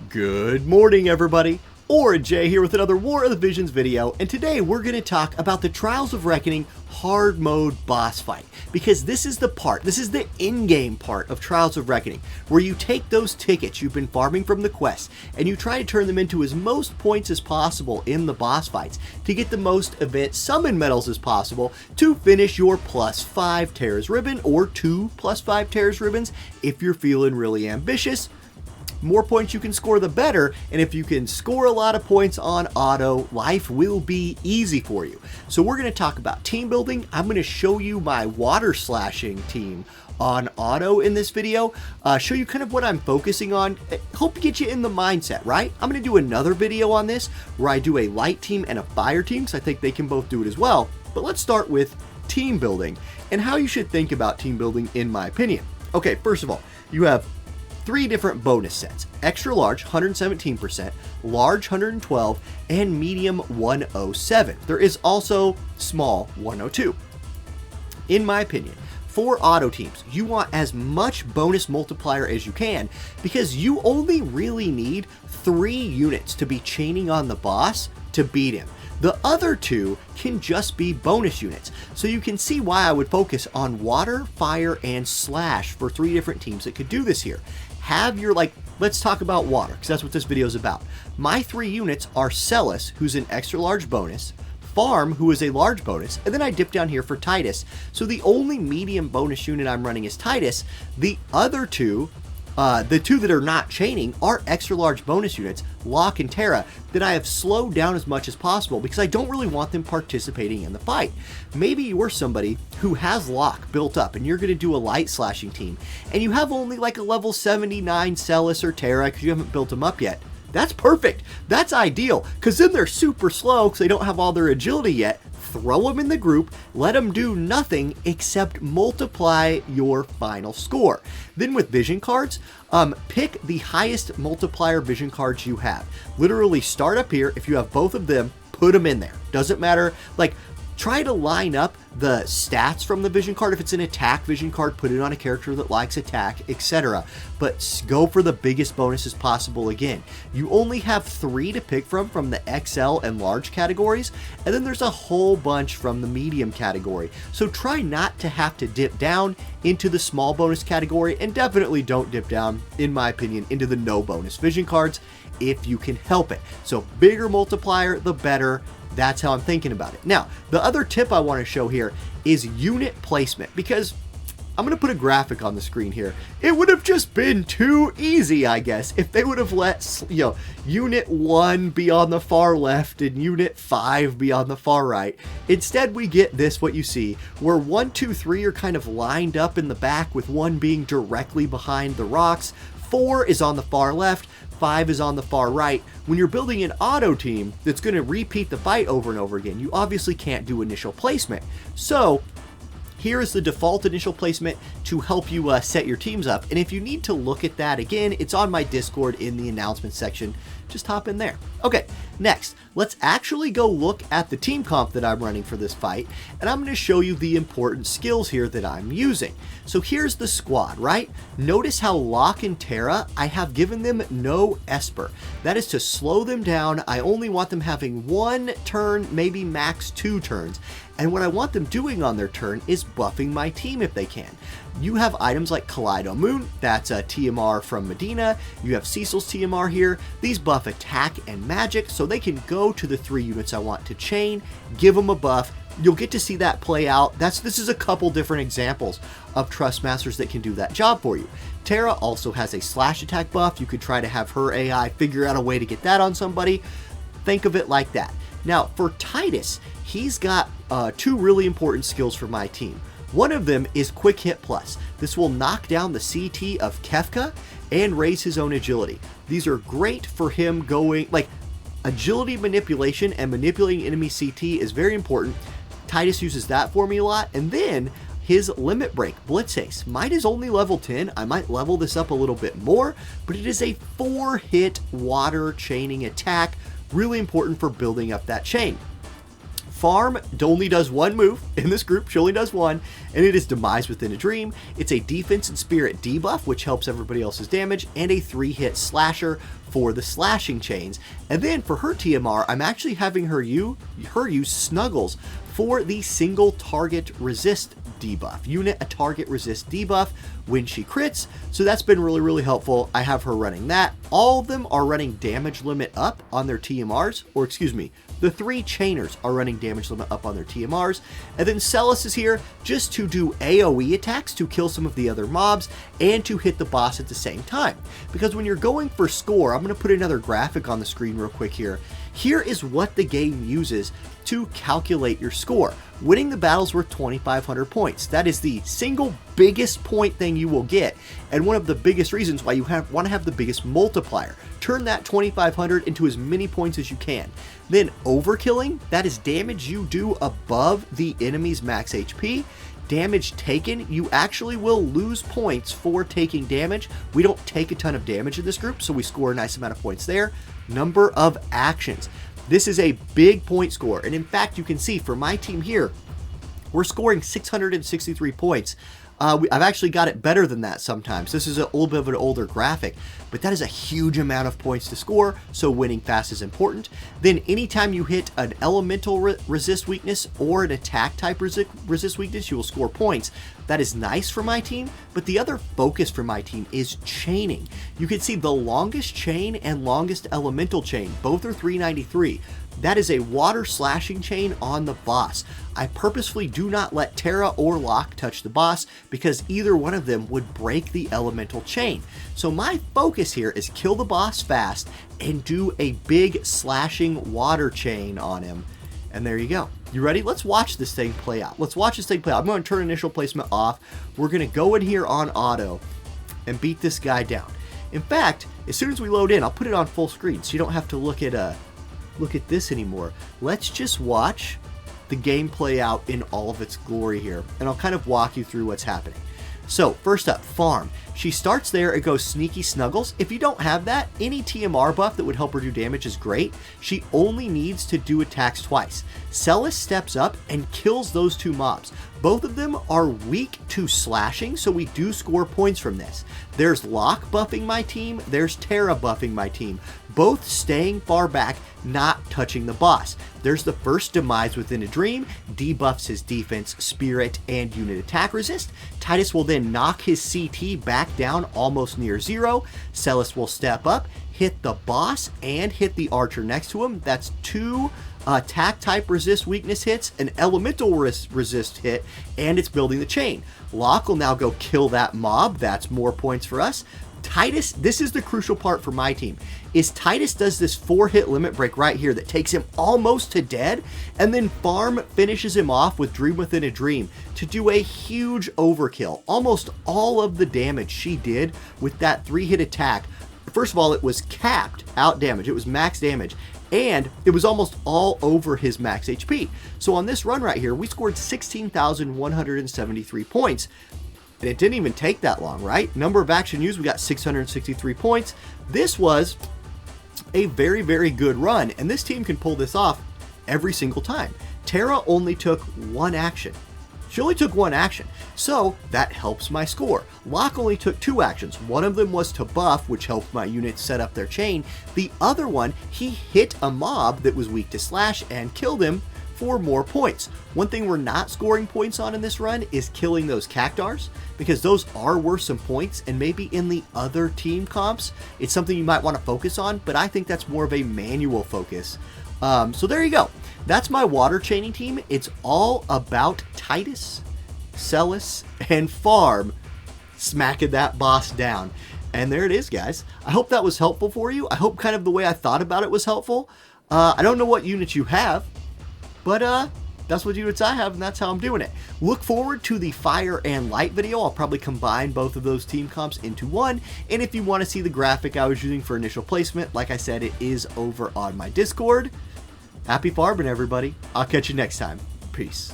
Good morning, everybody. Aura J here with another War of the Visions video, and today we're going to talk about the Trials of Reckoning hard mode boss fight, because this is the in-game part of Trials of Reckoning, where you take those tickets you've been farming from the quest, and you try to turn them into as most points as possible in the boss fights, to get the most event summon medals as possible, to finish your +5 Terra's Ribbon, or 2 +5 Terra's Ribbons, if you're feeling really ambitious. More points you can score, the better, and if you can score a lot of points on auto, life will be easy for you. So we're going to talk about team building. I'm going to show you my water slashing team on auto in this video, show you kind of what I'm focusing on, hope to get you in the mindset, right? I'm going to do another video on this where I do a light team and a fire team, because I think they can both do it as well. But let's start with team building and how you should think about team building in my opinion. Okay, first of all, you have 3 different bonus sets: extra large 117%, large 112, and medium 107. There is also small 102. In my opinion, for auto teams, you want as much bonus multiplier as you can, because you only really need 3 units to be chaining on the boss to beat him. The other 2 can just be bonus units. So you can see why I would focus on water, fire, and slash for 3 different teams that could do this here. Have your, let's talk about water, because that's what this video is about. My 3 units are Celes, who's an extra large bonus, Pharm, who is a large bonus, and then I dip down here for Tidus. So the only medium bonus unit I'm running is Tidus. The other 2, the 2 that are not chaining, are extra large bonus units, Locke and Terra, that I have slowed down as much as possible because I don't really want them participating in the fight. Maybe you're somebody who has Locke built up and you're going to do a light slashing team, and you have only like a level 79 Celes or Terra because you haven't built them up yet. That's perfect. That's ideal, because then they're super slow because they don't have all their agility yet. Throw them in the group, let them do nothing except multiply your final score. Then with vision cards, pick the highest multiplier vision cards you have. Literally start up here. If you have both of them, put them in there. Doesn't matter. Try to line up the stats from the vision card. If it's an attack vision card, put it on a character that likes attack, etc. But go for the biggest bonuses possible again. You only have 3 to pick from the XL and large categories, and then there's a whole bunch from the medium category. So try not to have to dip down into the small bonus category, and definitely don't dip down, in my opinion, into the no bonus vision cards if you can help it. So bigger multiplier, the better. That's how I'm thinking about it. Now, the other tip I want to show here is unit placement, because I'm going to put a graphic on the screen here. It would have just been too easy, I guess, if they would have let, unit 1 be on the far left and unit 5 be on the far right. Instead, we get this, what you see, where 1, 2, 3 are kind of lined up in the back, with 1 being directly behind the rocks. 4 is on the far left, 5 is on the far right. When you're building an auto team that's going to repeat the fight over and over again, you obviously can't do initial placement. So here is the default initial placement to help you set your teams up. And if you need to look at that again, it's on my Discord in the announcement section. Just hop in there. Okay, next, let's actually go look at the team comp that I'm running for this fight, and I'm going to show you the important skills here that I'm using. So here's the squad, right? Notice how Locke and Terra, I have given them no Esper. That is to slow them down. I only want them having 1 turn, maybe max 2 turns. And what I want them doing on their turn is buffing my team if they can. You have items like Kaleido Moon, that's a TMR from Medina. You have Cecil's TMR here. These buff attack and magic, so they can go to the 3 units I want to chain, give them a buff. You'll get to see that play out. This is a couple different examples of Trust Masters that can do that job for you. Terra also has a slash attack buff. You could try to have her AI figure out a way to get that on somebody. Think of it like that. Now, for Tidus, he's got 2 really important skills for my team. One of them is Quick Hit Plus. This will knock down the CT of Kefka and raise his own agility. These are great for him going, agility manipulation and manipulating enemy CT is very important. Tidus uses that for me a lot. And then his limit break, Blitz Ace. Mine is only level 10. I might level this up a little bit more, but it is a 4-hit water chaining attack. Really important for building up that chain. Pharm only does one move in this group. She only does one, and it is Demise Within a Dream. It's a defense and spirit debuff, which helps everybody else's damage, and a 3-hit slasher for the slashing chains. And then for her TMR, I'm actually having her use Snuggles for the single target resist debuff. Unit a target resist debuff when she crits. So that's been really, really helpful. I have her running that. All of them are running damage limit up on their TMRs, or excuse me, the 3 chainers are running damage limit up on their TMRs. And then Celes is here just to do AoE attacks to kill some of the other mobs and to hit the boss at the same time. Because when you're going for score, I'm going to put another graphic on the screen real quick here. Here is what the game uses to calculate your score. Winning the battle's worth 2,500 points. That is the single biggest point thing you will get, and one of the biggest reasons why you want to have the biggest multiplier. Turn that 2,500 into as many points as you can. Then overkilling, that is damage you do above the enemy's max HP. Damage taken, you actually will lose points for taking damage. We don't take a ton of damage in this group, so we score a nice amount of points there. Number of actions. This is a big point score, and in fact, you can see for my team here, we're scoring 663 points. I've actually got it better than that sometimes. This is a little bit of an older graphic, but that is a huge amount of points to score, so winning fast is important. Then anytime you hit an elemental resist weakness or an attack type resist weakness, you will score points. That is nice for my team, but the other focus for my team is chaining. You can see the longest chain and longest elemental chain, both are 393. That is a water slashing chain on the boss. I purposefully do not let Terra or Locke touch the boss because either one of them would break the elemental chain. So my focus here is kill the boss fast and do a big slashing water chain on him. And there you go. You ready? Let's watch this thing play out. Let's watch this thing play out. I'm going to turn initial placement off. We're going to go in here on auto and beat this guy down. In fact, as soon as we load in, I'll put it on full screen so you don't have to look at this anymore. Let's just watch the game play out in all of its glory here, and I'll kind of walk you through what's happening. So first up, Pharm. She starts there and goes Sneaky Snuggles. If you don't have that, any TMR buff that would help her do damage is great. She only needs to do attacks twice. Celes steps up and kills those 2 mobs. Both of them are weak to slashing, so we do score points from this. There's Locke buffing my team, there's Terra buffing my team. Both staying far back, not touching the boss. There's the first Demise Within a Dream, debuffs his defense, spirit, and unit attack resist. Tidus will then knock his CT back down almost near 0. Celes will step up, hit the boss, and hit the archer next to him. That's 2 attack type resist weakness hits, an elemental resist hit, and it's building the chain. Locke will now go kill that mob. That's more points for us. Tidus, this is the crucial part for my team, is Tidus does this 4-hit limit break right here that takes him almost to dead, and then Pharm finishes him off with Dream Within a Dream to do a huge overkill. Almost all of the damage she did with that 3-hit attack, first of all, it was capped out damage. It was max damage, and it was almost all over his max HP. So on this run right here, we scored 16,173 points. And it didn't even take that long, right? Number of action used, we got 663 points. This was a very, very good run, and this team can pull this off every single time. Terra only took 1 action. She only took 1 action, so that helps my score. Locke only took 2 actions. One of them was to buff, which helped my units set up their chain. The other one, he hit a mob that was weak to slash and killed him for more points. One thing we're not scoring points on in this run is killing those cactars, because those are worth some points, and maybe in the other team comps, it's something you might want to focus on, but I think that's more of a manual focus. So there you go. That's my water chaining team. It's all about Tidus, Celes, and Pharm smacking that boss down. And there it is, guys. I hope that was helpful for you. I hope kind of the way I thought about it was helpful. I don't know what units you have, but that's what units I have, and that's how I'm doing it. Look forward to the Fire and Light video. I'll probably combine both of those team comps into one. And if you want to see the graphic I was using for initial placement, like I said, it is over on my Discord. Happy farming, everybody. I'll catch you next time. Peace.